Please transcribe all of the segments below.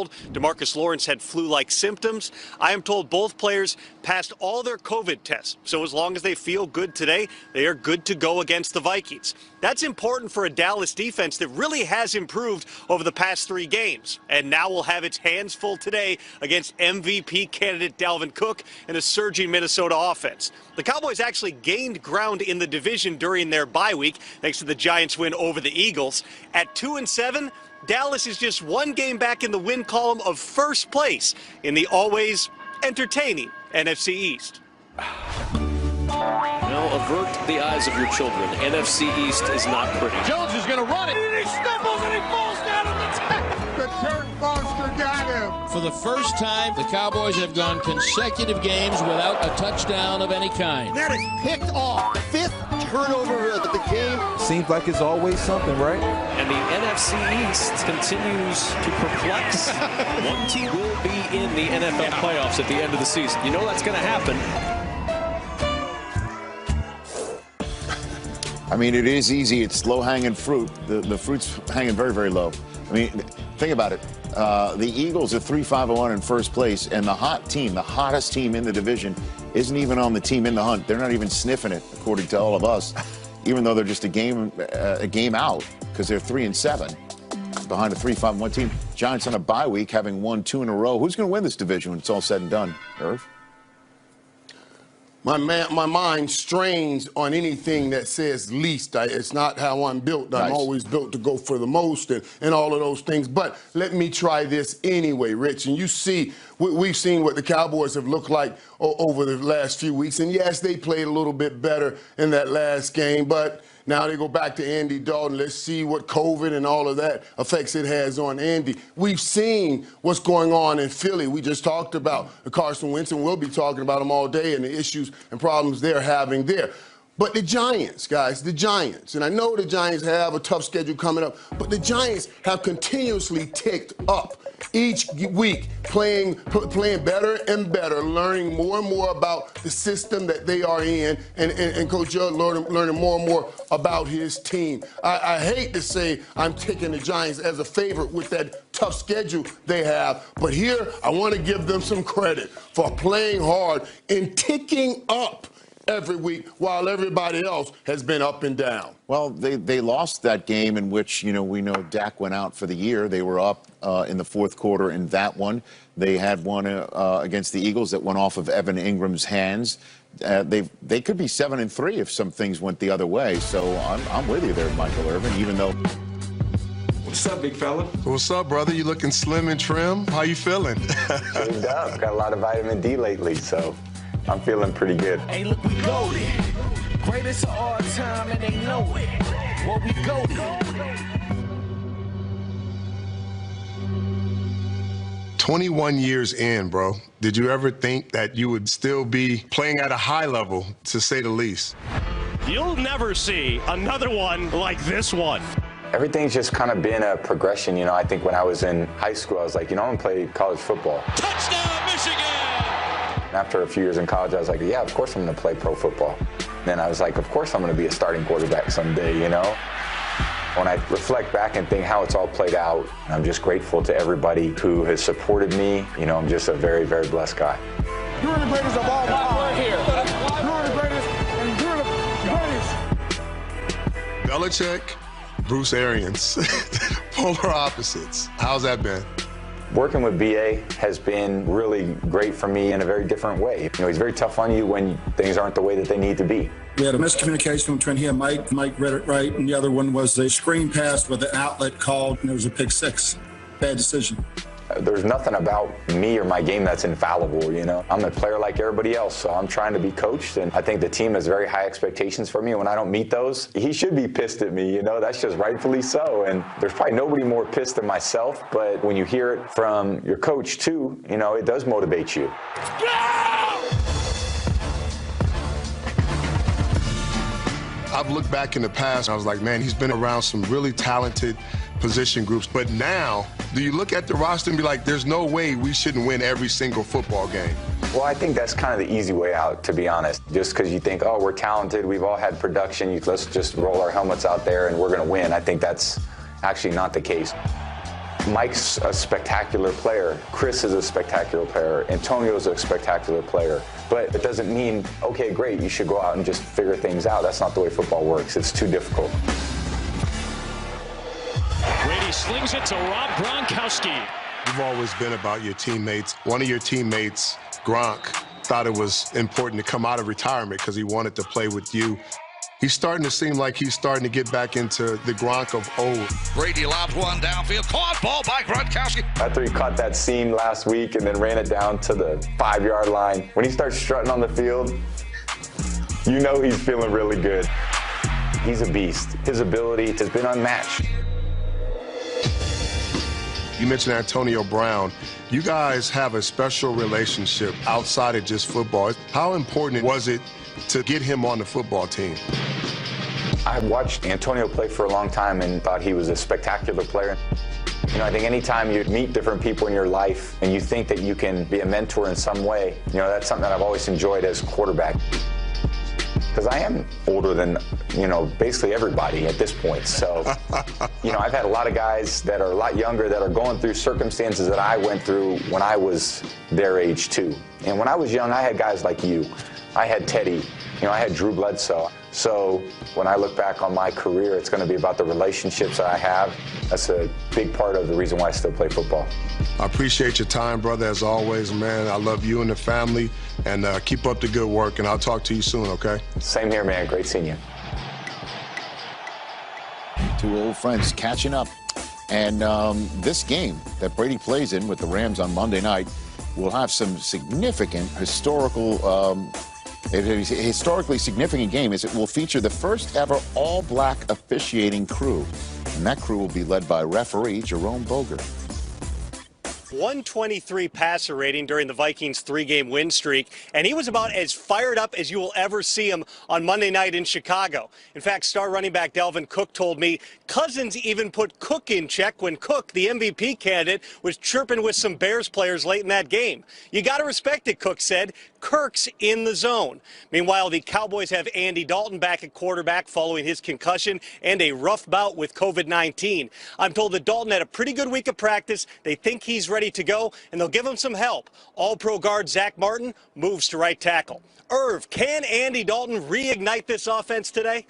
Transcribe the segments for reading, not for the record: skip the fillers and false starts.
DeMarcus Lawrence had flu-like symptoms. I am told both players passed all their COVID tests. So as long as they feel good today, they are good to go against the Vikings. That's important for a Dallas defense that really has improved over the past 3 games. And now will have its hands full today against MVP candidate Dalvin Cook and a surging Minnesota offense. The Cowboys actually gained ground in the division during their bye week, thanks to the Giants' win over the Eagles. At 2-7, Dallas is just 1 game back in the win column of first place in the always entertaining NFC East. Now avert the eyes of your children. NFC East is not pretty. Jones is going to run it. He stumbles and he falls down on the tackle. The turf monster got him. For the first time, the Cowboys have gone consecutive games without a touchdown of any kind. That is picked off. 5th turnover of the game. Seems like it's always something, right? And the NFC East continues to perplex. One team will be in the NFL playoffs at the end of the season. You know that's going to happen. I mean, it is easy. It's low-hanging fruit. The fruit's hanging very, very low. I mean, think about it. The Eagles are 3-5-1 in first place, and the hottest team in the division, isn't even on the team in the hunt. They're not even sniffing it, according to all of us, even though they're just a game out, because they're 3-7 behind a 3-5-1 team. Giants on a bye week, having won 2 in a row. Who's going to win this division when it's all said and done, Irv? My mind strains on anything that says least. It's not how I'm built. I'm always built to go for the most and all of those things. But let me try this anyway, Rich. And you see, we've seen what the Cowboys have looked like over the last few weeks. And, yes, they played a little bit better in that last game. But now they go back to Andy Dalton. Let's see what COVID and all of that effects it has on Andy. We've seen what's going on in Philly. We just talked about Carson Wentz, and we'll be talking about them all day and the issues and problems they're having there. But the Giants, guys, the Giants, and I know the Giants have a tough schedule coming up, but the Giants have continuously ticked up each week, playing better and better, learning more and more about the system that they are in, and Coach Judd learning more and more about his team. I hate to say I'm taking the Giants as a favorite with that tough schedule they have, but here I want to give them some credit for playing hard and ticking up every week while everybody else has been up and down. Well, they lost that game in which, we know Dak went out for the year. They were up in the fourth quarter in that one. They had one against the Eagles that went off of Evan Ingram's hands. They could be 7-3 if some things went the other way. So I'm with you there, Michael Irvin, even though. What's up, big fella? What's up, brother? You looking slim and trim? How you feeling? Shaved up. Got a lot of vitamin D lately, so I'm feeling pretty good. Hey, look, we goated. Greatest of all time, and they know it. What we goated. 21 years in, bro. Did you ever think that you would still be playing at a high level, to say the least? You'll never see another one like this one. Everything's just kind of been a progression. I think when I was in high school, I was like, I'm going to play college football. Touchdown, Michigan! After a few years in college, I was like, yeah, of course I'm going to play pro football. Then I was like, of course I'm going to be a starting quarterback someday, When I reflect back and think how it's all played out, I'm just grateful to everybody who has supported me. I'm just a very, very blessed guy. You're the greatest of all time. We're here. You're the greatest, and you're the greatest. Belichick, Bruce Arians, polar opposites. How's that been? Working with BA has been really great for me in a very different way. He's very tough on you when things aren't the way that they need to be. We had a miscommunication between he and Mike. Mike read it right, and the other one was a screen pass with an outlet called, and it was a pick 6. Bad decision. There's nothing about me or my game that's infallible, I'm a player like everybody else, so I'm trying to be coached, and I think the team has very high expectations for me. When I don't meet those, he should be pissed at me, That's just rightfully so, and there's probably nobody more pissed than myself, but when you hear it from your coach, too, it does motivate you. I've looked back in the past, and I was like, man, he's been around some really talented position groups. But now, do you look at the roster and be like, there's no way we shouldn't win every single football game? Well, I think that's kind of the easy way out, to be honest. Just because you think, we're talented, we've all had production, let's just roll our helmets out there and we're going to win. I think that's actually not the case. Mike's a spectacular player. Chris is a spectacular player. Antonio's a spectacular player. But it doesn't mean, okay, great, you should go out and just figure things out. That's not the way football works. It's too difficult. Brady slings it to Rob Gronkowski. You've always been about your teammates. One of your teammates, Gronk, thought it was important to come out of retirement because he wanted to play with you. He's starting to seem like he's starting to get back into the Gronk of old. Brady lobs one downfield. Caught ball by Gronkowski. After he caught that seam last week and then ran it down to the 5-yard line, when he starts strutting on the field, you know he's feeling really good. He's a beast. His ability has been unmatched. You mentioned Antonio Brown. You guys have a special relationship outside of just football. How important was it to get him on the football team? I watched Antonio play for a long time and thought he was a spectacular player. You know, I think anytime you meet different people in your life and you think that you can be a mentor in some way, you know, that's something that I've always enjoyed as quarterback. Because I am older than, you know, basically everybody at this point. So, you know, I've had a lot of guys that are a lot younger that are going through circumstances that I went through when I was their age too. And when I was young, I had guys like you. I had Teddy, you know, I had Drew Bledsoe. So when I look back on my career, it's going to be about the relationships that I have. That's a big part of the reason why I still play football. I appreciate your time, brother, as always, man. I love you and the family, and keep up the good work, and I'll talk to you soon, okay? Same here, man. Great seeing you. Two old friends catching up. And this game that Brady plays in with the Rams on Monday night will have some significant historically significant game, as it will feature the first ever all-black officiating crew. And that crew will be led by referee Jerome Boger. 123 passer rating during the Vikings' 3-game win streak, and he was about as fired up as you will ever see him on Monday night in Chicago. In fact, star running back Dalvin Cook told me Cousins even put Cook in check when Cook, the MVP candidate, was chirping with some Bears players late in that game. You got to respect it, Cook said. Kirk's in the zone. Meanwhile, the Cowboys have Andy Dalton back at quarterback following his concussion and a rough bout with COVID-19. I'm told that Dalton had a pretty good week of practice. They think he's ready to go, and they'll give him some help. All-Pro guard Zach Martin moves to right tackle. Irv, can Andy Dalton reignite this offense today?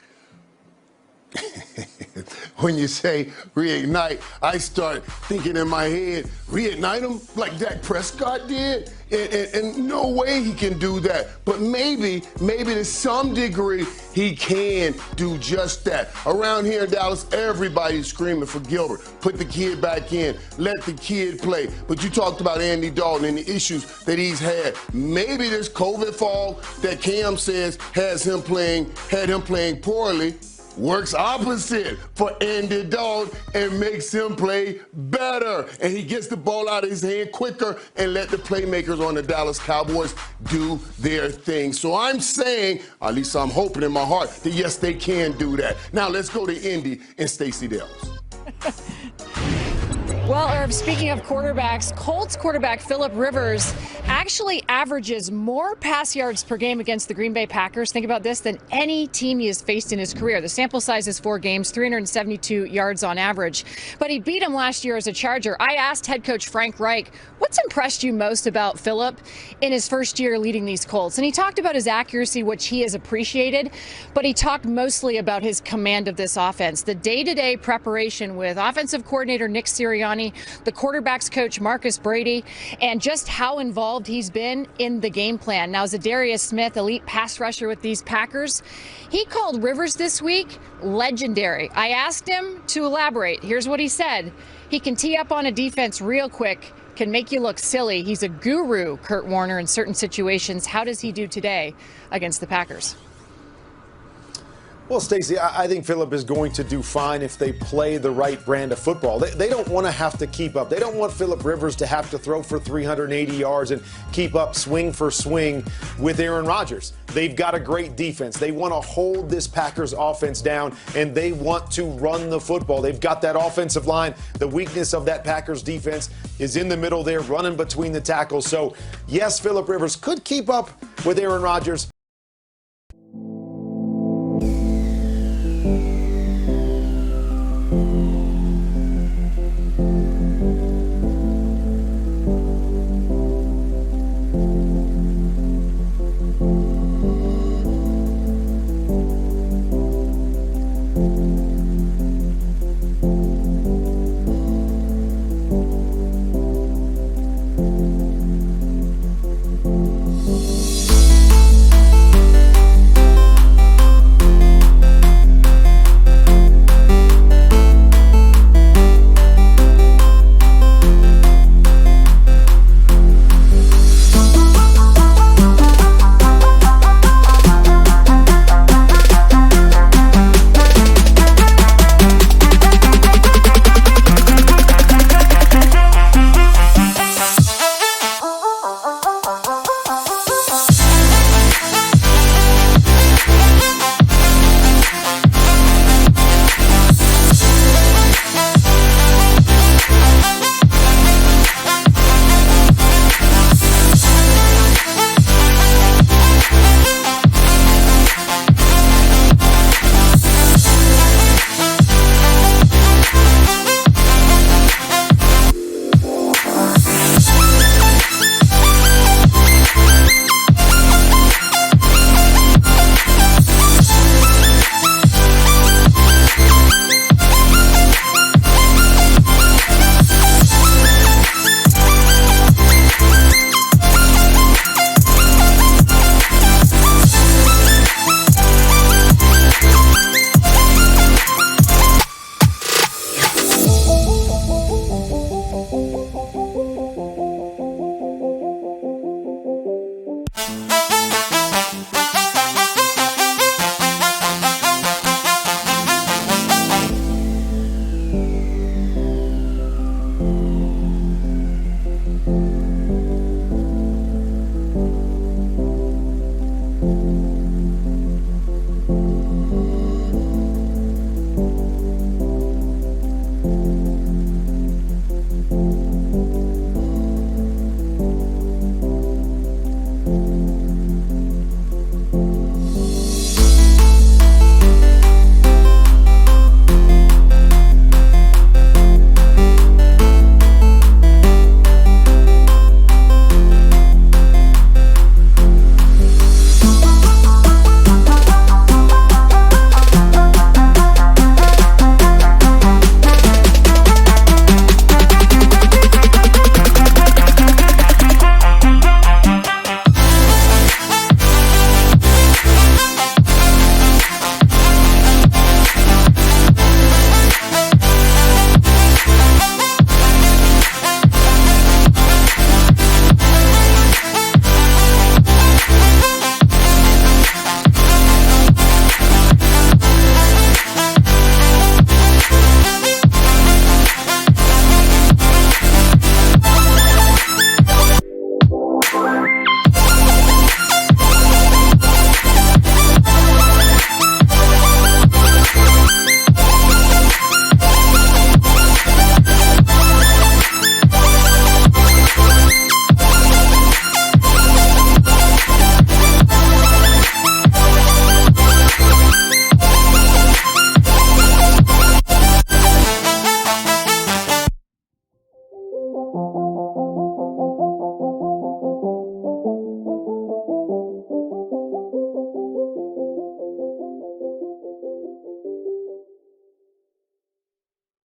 When you say reignite, I start thinking in my head, reignite him like Dak Prescott did? And no way he can do that. But maybe to some degree, he can do just that. Around here in Dallas, everybody's screaming for Gilbert. Put the kid back in. Let the kid play. But you talked about Andy Dalton and the issues that he's had. Maybe this COVID fall that Cam says had him playing poorly works opposite for Andy Dalton and makes him play better. And he gets the ball out of his hand quicker and let the playmakers on the Dallas Cowboys do their thing. So I'm saying, at least I'm hoping in my heart, that yes, they can do that. Now let's go to Indy and Stacey Dales. Well, Irv, speaking of quarterbacks, Colts quarterback Philip Rivers actually averages more pass yards per game against the Green Bay Packers, think about this, than any team he has faced in his career. The sample size is 4 games, 372 yards on average. But he beat him last year as a Charger. I asked head coach Frank Reich, what's impressed you most about Philip in his first year leading these Colts? And he talked about his accuracy, which he has appreciated, but he talked mostly about his command of this offense, the day-to-day preparation with offensive coordinator Nick Sirianni, the quarterback's coach Marcus Brady, and just how involved he's been in the game plan. Now, Zadarius Smith, elite pass rusher with these Packers, he called Rivers this week legendary. I asked him to elaborate. Here's what he said. He can tee up on a defense real quick, can make you look silly. He's a guru, Kurt Warner, in certain situations. How does he do today against the Packers? Well, Stacey, I think Philip is going to do fine if they play the right brand of football. They don't want to have to keep up. They don't want Philip Rivers to have to throw for 380 yards and keep up swing for swing with Aaron Rodgers. They've got a great defense. They want to hold this Packers offense down, and they want to run the football. They've got that offensive line. The weakness of that Packers defense is in the middle there, running between the tackles. So, yes, Philip Rivers could keep up with Aaron Rodgers. Bye.